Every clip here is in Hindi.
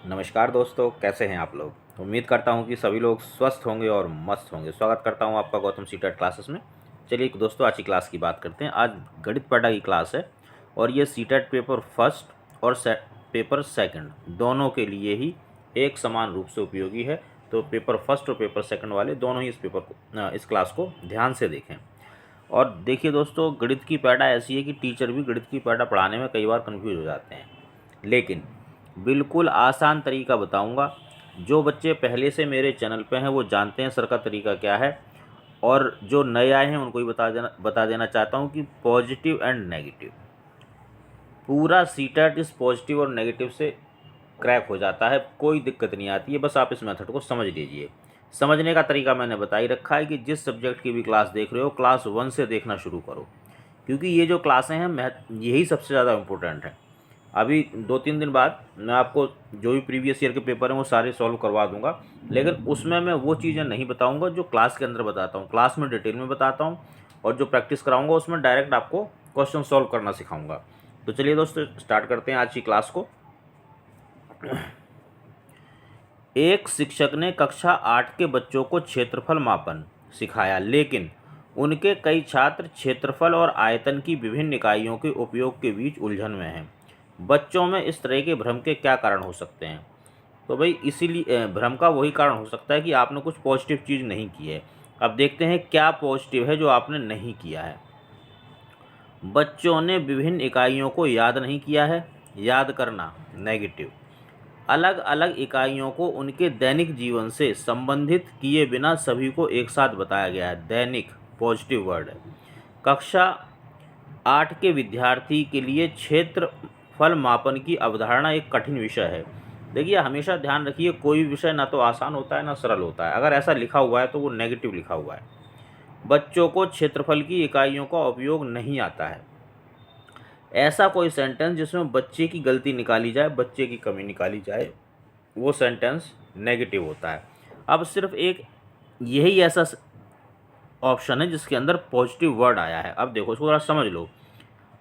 नमस्कार दोस्तों, कैसे हैं आप लोग। उम्मीद करता हूं कि सभी लोग स्वस्थ होंगे और मस्त होंगे। स्वागत करता हूं आपका गौतम सीटेट क्लासेस में। चलिए दोस्तों, आज की क्लास की बात करते हैं। आज गणित पाठा की क्लास है और ये सीटेट पेपर फर्स्ट और पेपर सेकंड दोनों के लिए ही एक समान रूप से उपयोगी है। तो पेपर फर्स्ट और पेपर सेकंड वाले दोनों ही इस क्लास को ध्यान से देखें। और देखिए दोस्तों, गणित की पैठा ऐसी है कि टीचर भी गणित की पैठा पढ़ाने में कई बार कन्फ्यूज हो जाते हैं, लेकिन बिल्कुल आसान तरीका बताऊंगा। जो बच्चे पहले से मेरे चैनल पे हैं वो जानते हैं सर का तरीका क्या है, और जो नए आए हैं उनको भी बता देना चाहता हूं कि पॉजिटिव एंड नेगेटिव, पूरा सीटेट इस पॉजिटिव और नेगेटिव से क्रैक हो जाता है। कोई दिक्कत नहीं आती है, बस आप इस मेथड को समझ लीजिए। समझने का तरीका मैंने बता ही रखा है कि जिस सब्जेक्ट की भी क्लास देख रहे हो, क्लास 1 से देखना शुरू करो, क्योंकि ये जो क्लासें हैं यही सबसे ज़्यादा इम्पोर्टेंट है। अभी 2-3 दिन बाद मैं आपको जो भी प्रीवियस ईयर के पेपर हैं वो सारे सॉल्व करवा दूंगा, लेकिन उसमें मैं वो चीज़ें नहीं बताऊंगा जो क्लास के अंदर बताता हूँ। क्लास में डिटेल में बताता हूँ, और जो प्रैक्टिस कराऊंगा उसमें डायरेक्ट आपको क्वेश्चन सॉल्व करना सिखाऊंगा। तो चलिए दोस्तों, स्टार्ट करते हैं आज की क्लास को। एक शिक्षक ने कक्षा 8 के बच्चों को क्षेत्रफल मापन सिखाया, लेकिन उनके कई छात्र क्षेत्रफल और आयतन की विभिन्न इकाइयों के उपयोग के बीच उलझन में हैं। बच्चों में इस तरह के भ्रम के क्या कारण हो सकते हैं? तो भाई, इसीलिए भ्रम का वही कारण हो सकता है कि आपने कुछ पॉजिटिव चीज़ नहीं की है। अब देखते हैं क्या पॉजिटिव है जो आपने नहीं किया है। बच्चों ने विभिन्न इकाइयों को याद नहीं किया है। याद करना नेगेटिव। अलग अलग इकाइयों को उनके दैनिक जीवन से संबंधित किए बिना सभी को एक साथ बताया गया है। दैनिक पॉजिटिव वर्ड है। कक्षा 8 के विद्यार्थी के लिए क्षेत्रफल मापन की अवधारणा एक कठिन विषय है। देखिए, हमेशा ध्यान रखिए, कोई भी विषय ना तो आसान होता है ना सरल होता है। अगर ऐसा लिखा हुआ है तो वो नेगेटिव लिखा हुआ है। बच्चों को क्षेत्रफल की इकाइयों का उपयोग नहीं आता है। ऐसा कोई सेंटेंस जिसमें बच्चे की गलती निकाली जाए, बच्चे की कमी निकाली जाए, वो सेंटेंस नेगेटिव होता है। अब सिर्फ एक यही ऐसा ऑप्शन है जिसके अंदर पॉजिटिव वर्ड आया है। अब देखो, इसको थोड़ा समझ लो।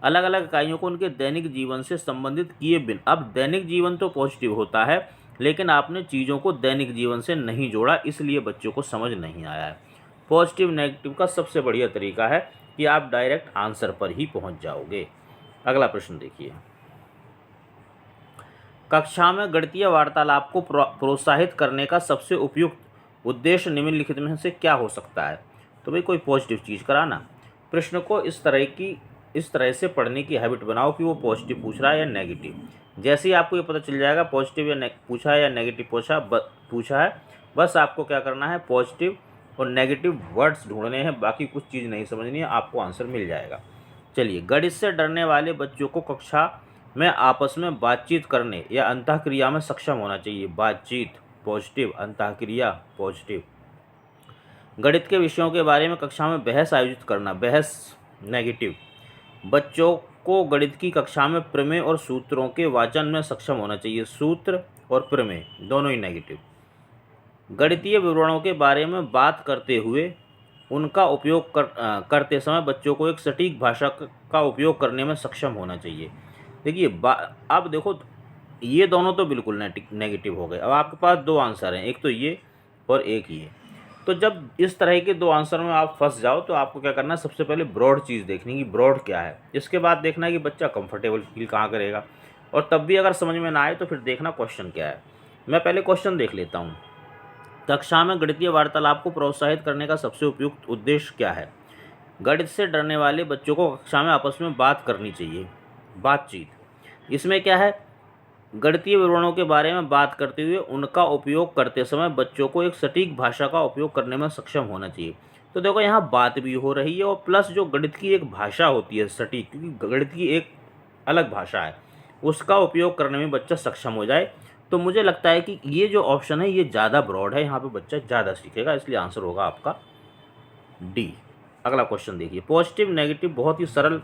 अलग अलग इकाइयों को उनके दैनिक जीवन से संबंधित किए बिन, अब दैनिक जीवन तो पॉजिटिव होता है, लेकिन आपने चीज़ों को दैनिक जीवन से नहीं जोड़ा, इसलिए बच्चों को समझ नहीं आया है। पॉजिटिव नेगेटिव का सबसे बढ़िया तरीका है कि आप डायरेक्ट आंसर पर ही पहुंच जाओगे। अगला प्रश्न देखिए। कक्षा में गणितीय वार्तालाप को प्रोत्साहित करने का सबसे उपयुक्त उद्देश्य निम्नलिखित में से क्या हो सकता है? तो भाई, कोई पॉजिटिव चीज़ कराना। प्रश्न को इस तरह से पढ़ने की हैबिट बनाओ कि वो पॉजिटिव पूछ रहा है या नेगेटिव। जैसे ही आपको ये पता चल जाएगा पॉजिटिव या पूछा है या नेगेटिव पूछा है, बस आपको क्या करना है, पॉजिटिव और नेगेटिव वर्ड्स ढूंढने हैं, बाकी कुछ चीज़ नहीं समझनी है, आपको आंसर मिल जाएगा। चलिए, गणित से डरने वाले बच्चों को कक्षा में आपस में बातचीत करने या अंतःक्रिया में सक्षम होना चाहिए। बातचीत पॉजिटिव, अंतःक्रिया पॉजिटिव। गणित के विषयों के बारे में कक्षा में बहस आयोजित करना, बहस नेगेटिव। बच्चों को गणित की कक्षा में प्रमेय और सूत्रों के वाचन में सक्षम होना चाहिए। सूत्र और प्रमेय दोनों ही नेगेटिव। गणितीय विवरणों के बारे में बात करते हुए उनका उपयोग करते समय बच्चों को एक सटीक भाषा का उपयोग करने में सक्षम होना चाहिए। देखिए, अब देखो, ये दोनों तो बिल्कुल नेगेटिव हो गए। अब आपके पास दो आंसर हैं, एक तो ये और एक ये। तो जब इस तरह के दो आंसर में आप फंस जाओ तो आपको क्या करना है, सबसे पहले ब्रॉड चीज़ देखनी कि ब्रॉड क्या है। इसके बाद देखना है कि बच्चा कंफर्टेबल फील कहाँ करेगा, और तब भी अगर समझ में ना आए तो फिर देखना क्वेश्चन क्या है। मैं पहले क्वेश्चन देख लेता हूँ। कक्षा में गणितीय वार्तालाप को प्रोत्साहित करने का सबसे उपयुक्त उद्देश्य क्या है? गणित से डरने वाले बच्चों को कक्षा में आपस में बात करनी चाहिए। बातचीत। इसमें क्या है, गणितीय विवरणों के बारे में बात करते हुए उनका उपयोग करते समय बच्चों को एक सटीक भाषा का उपयोग करने में सक्षम होना चाहिए। तो देखो, यहाँ बात भी हो रही है और प्लस जो गणित की एक भाषा होती है सटीक, क्योंकि गणित की एक अलग भाषा है, उसका उपयोग करने में बच्चा सक्षम हो जाए। तो मुझे लगता है कि ये जो ऑप्शन है ये ज़्यादा ब्रॉड है, यहाँ पे बच्चा ज़्यादा सीखेगा, इसलिए आंसर होगा आपका डी। अगला क्वेश्चन देखिए। पॉजिटिव नेगेटिव बहुत ही सरल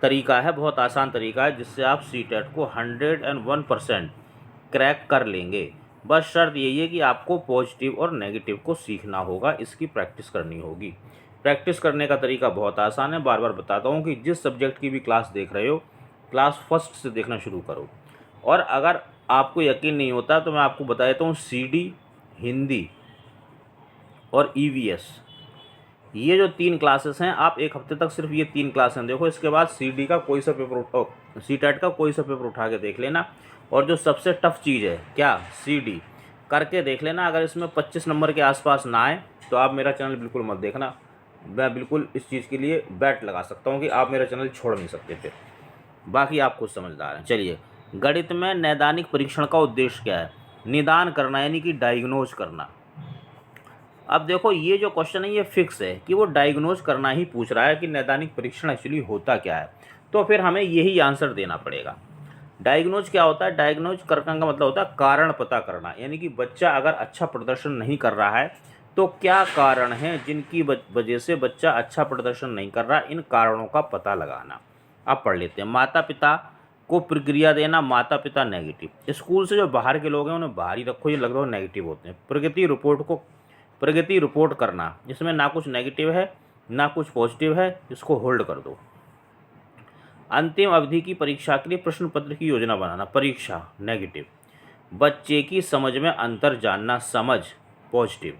तरीका है, बहुत आसान तरीका है, जिससे आप सीटेट को 101% क्रैक कर लेंगे। बस शर्त यही है कि आपको पॉजिटिव और नेगेटिव को सीखना होगा, इसकी प्रैक्टिस करनी होगी। प्रैक्टिस करने का तरीका बहुत आसान है, बार बार बताता हूँ कि जिस सब्जेक्ट की भी क्लास देख रहे हो, क्लास फर्स्ट से देखना शुरू करो। और अगर आपको यकीन नहीं होता तो मैं आपको बता देता हूँ, CD, हिंदी और EVS, ये जो 3 क्लासेस हैं, आप एक हफ्ते तक सिर्फ ये 3 क्लासें देखो। इसके बाद CD का कोई सा पेपर उठाओ, CTET का कोई सा पेपर उठा के देख लेना। और जो सबसे टफ चीज़ है क्या, CD करके देख लेना। अगर इसमें 25 नंबर के आसपास ना आए तो आप मेरा चैनल बिल्कुल मत देखना। मैं बिल्कुल इस चीज़ के लिए बैट लगा सकता हूँ कि आप मेरा चैनल छोड़ नहीं सकते फिर। बाकी आप खुद समझदार हैं। चलिए, गणित में नैदानिक परीक्षण का उद्देश्य क्या है? निदान करना, यानी कि डायग्नोज करना। अब देखो, ये जो क्वेश्चन है ये फिक्स है कि वो डायग्नोज करना ही पूछ रहा है कि नैदानिक परीक्षण एक्चुअली होता क्या है, तो फिर हमें यही आंसर देना पड़ेगा। डायग्नोज क्या होता है? डायग्नोज करने का मतलब होता है कारण पता करना, यानी कि बच्चा अगर अच्छा प्रदर्शन नहीं कर रहा है तो क्या कारण है जिनकी वजह से बच्चा अच्छा प्रदर्शन नहीं कर रहा, इन कारणों का पता लगाना। अब पढ़ लेते हैं। माता पिता को प्रक्रिया देना, माता पिता नेगेटिव। स्कूल से जो बाहर के लोग हैं उन्हें बाहर ही रखो, ये लगभग नेगेटिव होते हैं। प्रगति रिपोर्ट करना, इसमें ना कुछ नेगेटिव है ना कुछ पॉजिटिव है, इसको होल्ड कर दो। अंतिम अवधि की परीक्षा के लिए प्रश्न पत्र की योजना बनाना, परीक्षा नेगेटिव। बच्चे की समझ में अंतर जानना, समझ पॉजिटिव।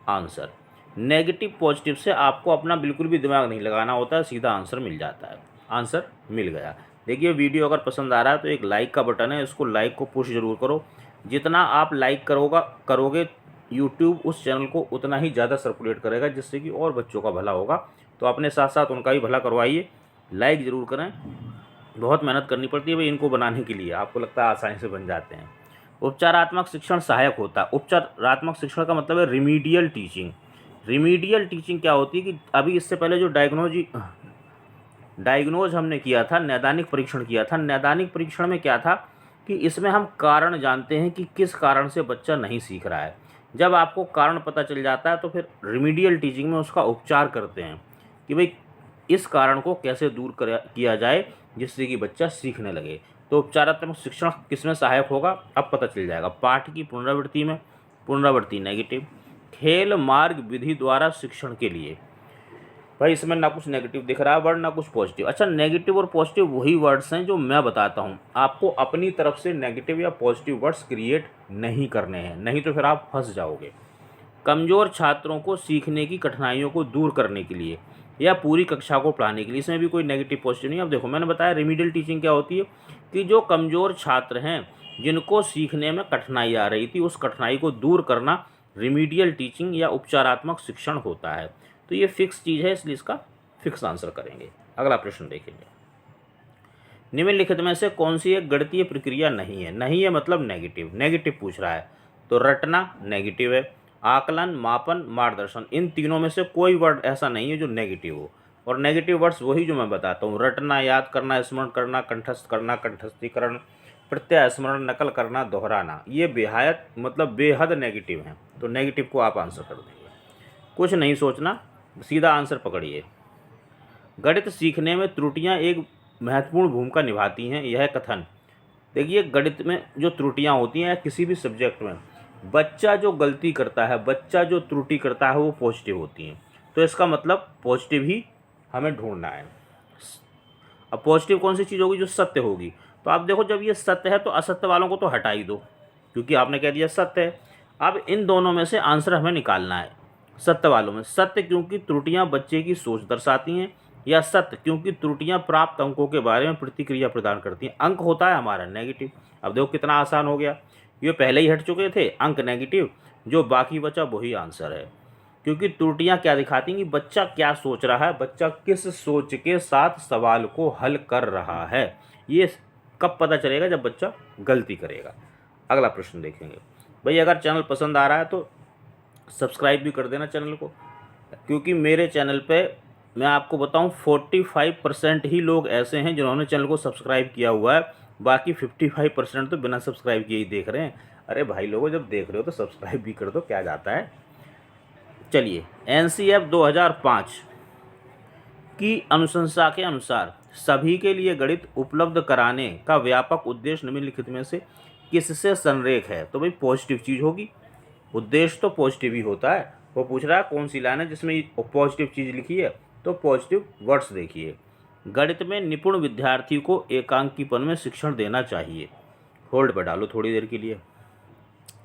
आंसर नेगेटिव पॉजिटिव से आपको अपना बिल्कुल भी दिमाग नहीं लगाना होता है, सीधा आंसर मिल जाता है। आंसर मिल गया। देखिए, वीडियो अगर पसंद आ रहा है तो एक लाइक का बटन है, इसको लाइक को पुश जरूर करो। जितना आप लाइक करोगे यूट्यूब उस चैनल को उतना ही ज़्यादा सर्कुलेट करेगा, जिससे कि और बच्चों का भला होगा। तो अपने साथ साथ उनका भी भला करवाइए, लाइक ज़रूर करें। बहुत मेहनत करनी पड़ती है भाई इनको बनाने के लिए, आपको लगता है आसानी से बन जाते हैं। उपचारात्मक शिक्षण सहायक होता है। उपचारात्मक शिक्षण का मतलब है रिमीडियल टीचिंग। रिमीडियल टीचिंग क्या होती है कि अभी इससे पहले जो डायग्नोज हमने किया था, नैदानिक परीक्षण किया था, नैदानिक परीक्षण में क्या था कि इसमें हम कारण जानते हैं कि किस कारण से बच्चा नहीं सीख रहा है। जब आपको कारण पता चल जाता है तो फिर रिमीडियल टीचिंग में उसका उपचार करते हैं कि भाई इस कारण को कैसे दूर किया जाए जिससे कि बच्चा सीखने लगे। तो उपचारात्मक शिक्षण किसमें सहायक होगा, अब पता चल जाएगा। पाठ की पुनरावृत्ति में, पुनरावृत्ति नेगेटिव। खेल मार्ग विधि द्वारा शिक्षण के लिए, भाई इसमें ना कुछ नेगेटिव दिख रहा है वर्ड ना कुछ पॉजिटिव। अच्छा, नेगेटिव और पॉजिटिव वही वर्ड्स हैं जो मैं बताता हूँ, आपको अपनी तरफ से नेगेटिव या पॉजिटिव वर्ड्स क्रिएट नहीं करने हैं, नहीं तो फिर आप फंस जाओगे। कमज़ोर छात्रों को सीखने की कठिनाइयों को दूर करने के लिए या पूरी कक्षा को पढ़ाने के लिए, इसमें भी कोई नेगेटिव पॉजिटिव नहीं। अब देखो, मैंने बताया रिमीडियल टीचिंग क्या होती है कि जो कमज़ोर छात्र हैं जिनको सीखने में कठिनाई आ रही थी, उस कठिनाई को दूर करना रिमीडियल टीचिंग या उपचारात्मक शिक्षण होता है। तो ये फिक्स चीज़ है, इसलिए इसका फिक्स आंसर करेंगे। अगला प्रश्न देखेंगे। निम्नलिखित में से कौन सी एक गणितीय प्रक्रिया नहीं है? नहीं है मतलब नेगेटिव, नेगेटिव पूछ रहा है। तो रटना नेगेटिव है, आकलन, मापन, मार्गदर्शन, इन तीनों में से कोई वर्ड ऐसा नहीं है जो नेगेटिव हो। और नेगेटिव वर्ड्स वही जो मैं बताता हूँ, रटना, याद करना, स्मरण करना, कंठस्थ करना, कंठस्थीकरण, प्रत्यय स्मरण, नकल करना, दोहराना, ये बेहद मतलब बेहद नेगेटिव हैं। तो नेगेटिव को आप आंसर कर देंगे, कुछ नहीं सोचना, सीधा आंसर पकड़िए। गणित सीखने में त्रुटियां एक महत्वपूर्ण भूमिका निभाती हैं, यह कथन। देखिए, गणित में जो त्रुटियां होती हैं किसी भी सब्जेक्ट में, बच्चा जो गलती करता है, बच्चा जो त्रुटि करता है वो पॉजिटिव होती हैं। तो इसका मतलब पॉजिटिव ही हमें ढूंढना है। अब पॉजिटिव कौन सी चीज़ होगी? जो सत्य होगी। तो आप देखो, जब ये सत्य है तो असत्य वालों को तो हटा ही दो, क्योंकि आपने कह दिया सत्य है। अब इन दोनों में से आंसर हमें निकालना है। सत्य वालों में, सत्य क्योंकि त्रुटियां बच्चे की सोच दर्शाती हैं, या सत्य क्योंकि त्रुटियां प्राप्त अंकों के बारे में प्रतिक्रिया प्रदान करती हैं। अंक होता है हमारा नेगेटिव। अब देखो कितना आसान हो गया, ये पहले ही हट चुके थे अंक नेगेटिव, जो बाकी बचा वही आंसर है। क्योंकि त्रुटियां क्या दिखाती हैं कि बच्चा क्या सोच रहा है, बच्चा किस सोच के साथ सवाल को हल कर रहा है। ये कब पता चलेगा? जब बच्चा गलती करेगा। अगला प्रश्न देखेंगे। भाई अगर चैनल पसंद आ रहा है तो सब्सक्राइब भी कर देना चैनल को, क्योंकि मेरे चैनल पे मैं आपको बताऊं 45% ही लोग ऐसे हैं जिन्होंने चैनल को सब्सक्राइब किया हुआ है, बाकी 55% तो बिना सब्सक्राइब किए ही देख रहे हैं। अरे भाई लोगों, जब देख रहे हो तो सब्सक्राइब भी कर दो, क्या जाता है। चलिए, NCF 2005 की अनुशंसा के अनुसार सभी के लिए गणित उपलब्ध कराने का व्यापक उद्देश्य निम्नलिखित में से किससे संरेख है? तो भाई पॉजिटिव चीज़ होगी, उद्देश्य तो पॉजिटिव ही होता है। वो पूछ रहा है कौन सी लाइन है जिसमें पॉजिटिव चीज़ लिखी है, तो पॉजिटिव वर्ड्स देखिए। गणित में निपुण विद्यार्थी को एकांकीपन में शिक्षण देना चाहिए। होल्ड पर डालो थोड़ी देर के लिए।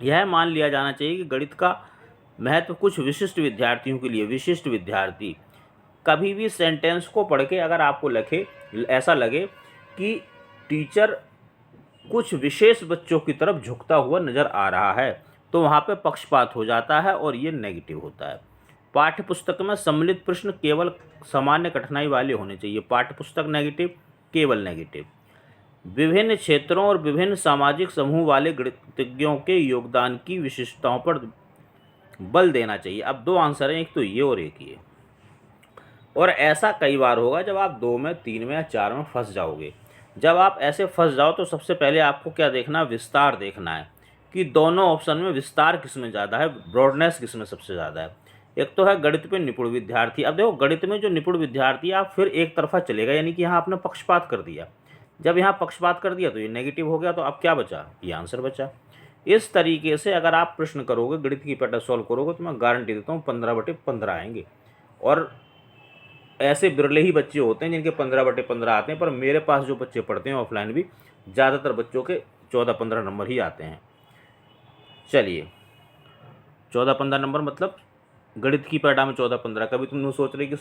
यह मान लिया जाना चाहिए कि गणित का महत्व कुछ विशिष्ट विद्यार्थियों के लिए, विशिष्ट विद्यार्थी कभी भी सेंटेंस को पढ़ के अगर आपको ऐसा लगे कि टीचर कुछ विशेष बच्चों की तरफ झुकता हुआ नज़र आ रहा है, तो वहाँ पे पक्षपात हो जाता है और ये नेगेटिव होता है। पाठ्य पुस्तक में सम्मिलित प्रश्न केवल सामान्य कठिनाई वाले होने चाहिए। पाठ्य पुस्तक नेगेटिव, केवल नेगेटिव। विभिन्न क्षेत्रों और विभिन्न सामाजिक समूह वाले गणितज्ञों के योगदान की विशिष्टताओं पर बल देना चाहिए। अब दो आंसर हैं, एक तो ये और एक ये। और ऐसा कई बार होगा जब आप 2 में, 3 में या 4 में फंस जाओगे। जब आप ऐसे फंस जाओ तो सबसे पहले आपको क्या देखना, विस्तार देखना है कि दोनों ऑप्शन में विस्तार किस में ज़्यादा है, ब्रॉडनेस किस में सबसे ज़्यादा है। एक तो है गणित पे निपुण विद्यार्थी। अब देखो गणित में जो निपुण विद्यार्थी आप फिर एक तरफा चलेगा, यानी कि यहाँ आपने पक्षपात कर दिया। जब यहाँ पक्षपात कर दिया तो ये नेगेटिव हो गया, तो अब क्या बचा, ये आंसर बचा। इस तरीके से अगर आप प्रश्न करोगे, गणित की पैटर्न सॉल्व करोगे, तो मैं गारंटी देता हूँ 15/15 आएंगे। और ऐसे बिरले ही बच्चे होते हैं जिनके 15/15 आते हैं, पर मेरे पास जो बच्चे पढ़ते हैं ऑफलाइन भी, ज़्यादातर बच्चों के 14-15 नंबर ही आते हैं। चलिए 14-15 नंबर मतलब गणित की पैटर्न में 14-15। कभी तुम सोच रहे कि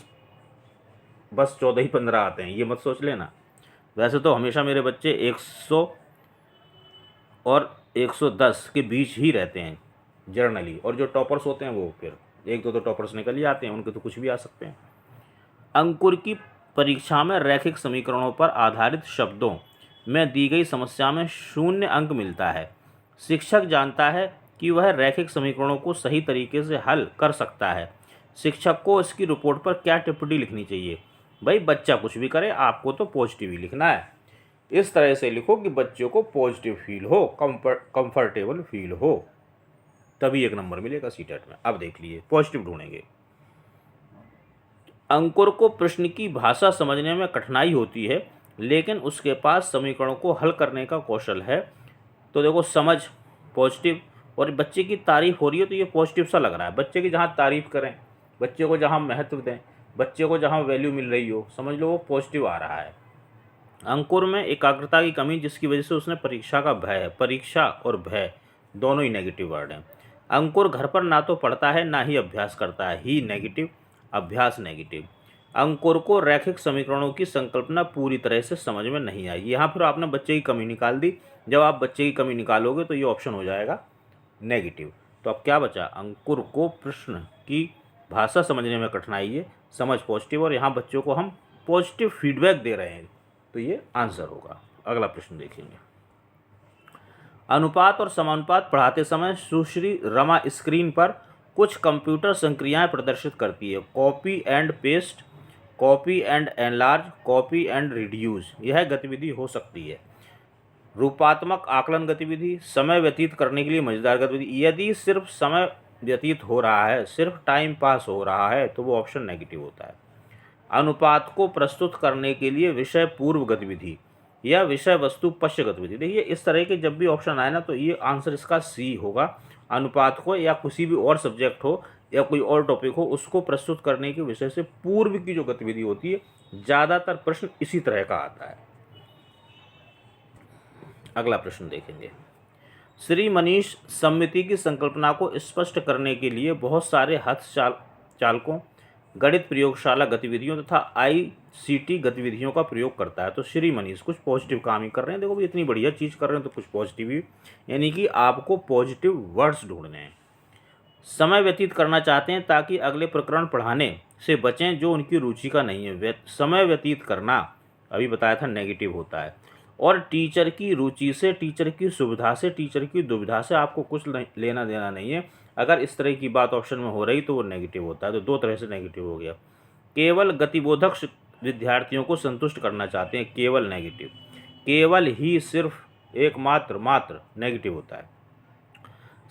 बस 14 ही 15 आते हैं, ये मत सोच लेना। वैसे तो हमेशा मेरे बच्चे 100 और 110 के बीच ही रहते हैं जर्नली, और जो टॉपर्स होते हैं वो फिर 1-2 तो टॉपर्स निकल ही आते हैं, उनके तो कुछ भी आ सकते हैं। अंकुर की परीक्षा में रैखिक समीकरणों पर आधारित शब्दों में दी गई समस्या में 0 अंक मिलता है। शिक्षक जानता है कि वह रैखिक समीकरणों को सही तरीके से हल कर सकता है। शिक्षक को इसकी रिपोर्ट पर क्या टिप्पणी लिखनी चाहिए? भाई बच्चा कुछ भी करे, आपको तो पॉजिटिव ही लिखना है। इस तरह से लिखो कि बच्चों को पॉजिटिव फील हो, कंफर्टेबल फील हो, तभी 1 नंबर मिलेगा सीटेट में। अब देख लिए, पॉजिटिव ढूंढेंगे। अंकुर को प्रश्न की भाषा समझने में कठिनाई होती है, लेकिन उसके पास समीकरणों को हल करने का कौशल है। तो देखो समझ पॉजिटिव, और बच्चे की तारीफ हो रही है तो ये पॉजिटिव सा लग रहा है। बच्चे की जहाँ तारीफ करें, बच्चे को जहाँ महत्व दें, बच्चे को जहाँ वैल्यू मिल रही हो, समझ लो वो पॉजिटिव आ रहा है। अंकुर में एकाग्रता की कमी, जिसकी वजह से उसने परीक्षा का भय है। परीक्षा और भय दोनों ही नेगेटिव वर्ड हैं। अंकुर घर पर ना तो पढ़ता है ना ही अभ्यास करता है, ही नेगेटिव, अभ्यास नेगेटिव। अंकुर को रैखिक समीकरणों की संकल्पना पूरी तरह से समझ में नहीं आई। यहाँ फिर आपने बच्चे की कमी निकाल दी। जब आप बच्चे की कमी निकालोगे तो ये ऑप्शन हो जाएगा नेगेटिव। तो अब क्या बचा, अंकुर को प्रश्न की भाषा समझने में कठिनाई है, समझ पॉजिटिव, और यहाँ बच्चों को हम पॉजिटिव फीडबैक दे रहे हैं, तो ये आंसर होगा। अगला प्रश्न देखेंगे। अनुपात और समानुपात पढ़ाते समय सुश्री रमा स्क्रीन पर कुछ कंप्यूटर संक्रियाएं प्रदर्शित करती है। Copy and paste, copy and enlarge, copy and reduce. यह गतिविधि हो सकती है रूपात्मक आकलन गतिविधि, समय व्यतीत करने के लिए मजेदार गतिविधि। यदि सिर्फ समय व्यतीत हो रहा है, सिर्फ टाइम पास हो रहा है, तो वो ऑप्शन नेगेटिव होता है। अनुपात को प्रस्तुत करने के लिए विषय पूर्व गतिविधि या विषय वस्तु पश्य गतिविधि। देखिए इस तरह के जब भी ऑप्शन आए ना, तो ये आंसर इसका सी होगा। अनुपात को या किसी भी और सब्जेक्ट हो या कोई और टॉपिक हो, उसको प्रस्तुत करने के विषय से पूर्व की जो गतिविधि होती है, ज़्यादातर प्रश्न इसी तरह का आता है। अगला प्रश्न देखेंगे। श्री मनीष समिति की संकल्पना को स्पष्ट करने के लिए बहुत सारे हस्तचालकों, गणित प्रयोगशाला गतिविधियों तथा ICT गतिविधियों का प्रयोग करता है। तो श्री मनीष कुछ पॉजिटिव काम ही कर रहे हैं। देखो भी इतनी बढ़िया चीज़ कर रहे हैं तो कुछ पॉजिटिव ही, यानी कि आपको पॉजिटिव वर्ड्स ढूंढने हैं। समय व्यतीत करना चाहते हैं ताकि अगले प्रकरण पढ़ाने से बचें जो उनकी रुचि का नहीं है। समय व्यतीत करना अभी बताया था नेगेटिव होता है। और टीचर की रुचि से, टीचर की सुविधा से, टीचर की दुविधा से आपको कुछ लेना देना नहीं है। अगर इस तरह की बात ऑप्शन में हो रही तो वो नेगेटिव होता है। तो 2 तरह से नेगेटिव हो गया। केवल गतिबोधक विद्यार्थियों को संतुष्ट करना चाहते हैं, केवल नेगेटिव। केवल ही, सिर्फ, एकमात्र, मात्र नेगेटिव होता है।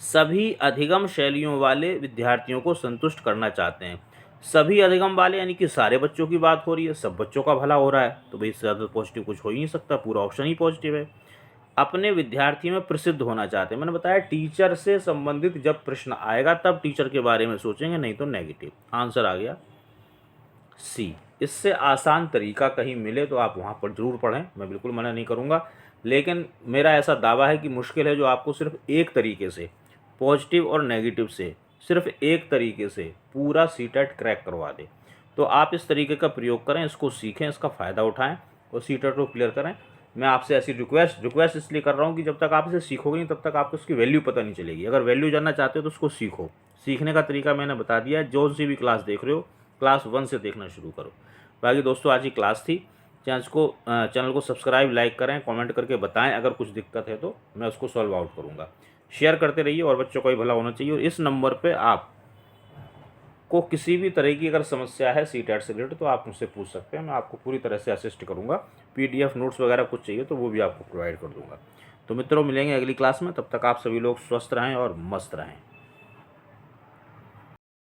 सभी अधिगम शैलियों वाले विद्यार्थियों को संतुष्ट करना चाहते हैं। सभी अधिगम वाले यानी कि सारे बच्चों की बात हो रही है, सब बच्चों का भला हो रहा है, तो भाई इससे ज़्यादा पॉजिटिव कुछ हो ही नहीं सकता, पूरा ऑप्शन ही पॉजिटिव है। अपने विद्यार्थी में प्रसिद्ध होना चाहते हैं। मैंने बताया टीचर से संबंधित जब प्रश्न आएगा तब टीचर के बारे में सोचेंगे, नहीं तो नेगेटिव। आंसर आ गया सी। इससे आसान तरीका कहीं मिले तो आप वहाँ पर जरूर पढ़ें, मैं बिल्कुल मना नहीं करूँगा। लेकिन मेरा ऐसा दावा है कि मुश्किल है जो आपको सिर्फ एक तरीके से, पॉजिटिव और नेगेटिव से, सिर्फ एक तरीके से पूरा सीटेट क्रैक करवा दे। तो आप इस तरीके का प्रयोग करें, इसको सीखें, इसका फ़ायदा उठाएं और सीटेट को क्लियर करें। मैं आपसे ऐसी रिक्वेस्ट इसलिए कर रहा हूँ कि जब तक आप इसे सीखोगे नहीं तब तक आपको उसकी वैल्यू पता नहीं चलेगी। अगर वैल्यू जानना चाहते हो तो उसको सीखो। सीखने का तरीका मैंने बता दिया है। जो सी भी क्लास देख रहे हो, क्लास 1 से देखना शुरू करो। बाकी दोस्तों, आज की क्लास थी। चैनल को सब्सक्राइब, लाइक करें, कमेंट करके बताएं अगर कुछ दिक्कत है तो मैं उसको सॉल्व आउट करूँगा। शेयर करते रहिए और बच्चों का भी भला होना चाहिए। और इस नंबर पे आप को किसी भी तरह की अगर समस्या है सीटेट से रिलेटेड तो आप मुझसे पूछ सकते हैं। मैं आपको पूरी तरह से असिस्ट करूँगा। पीडीएफ नोट्स वगैरह कुछ चाहिए तो वो भी आपको प्रोवाइड कर दूँगा। तो मित्रों, मिलेंगे अगली क्लास में। तब तक आप सभी लोग स्वस्थ रहें और मस्त रहें।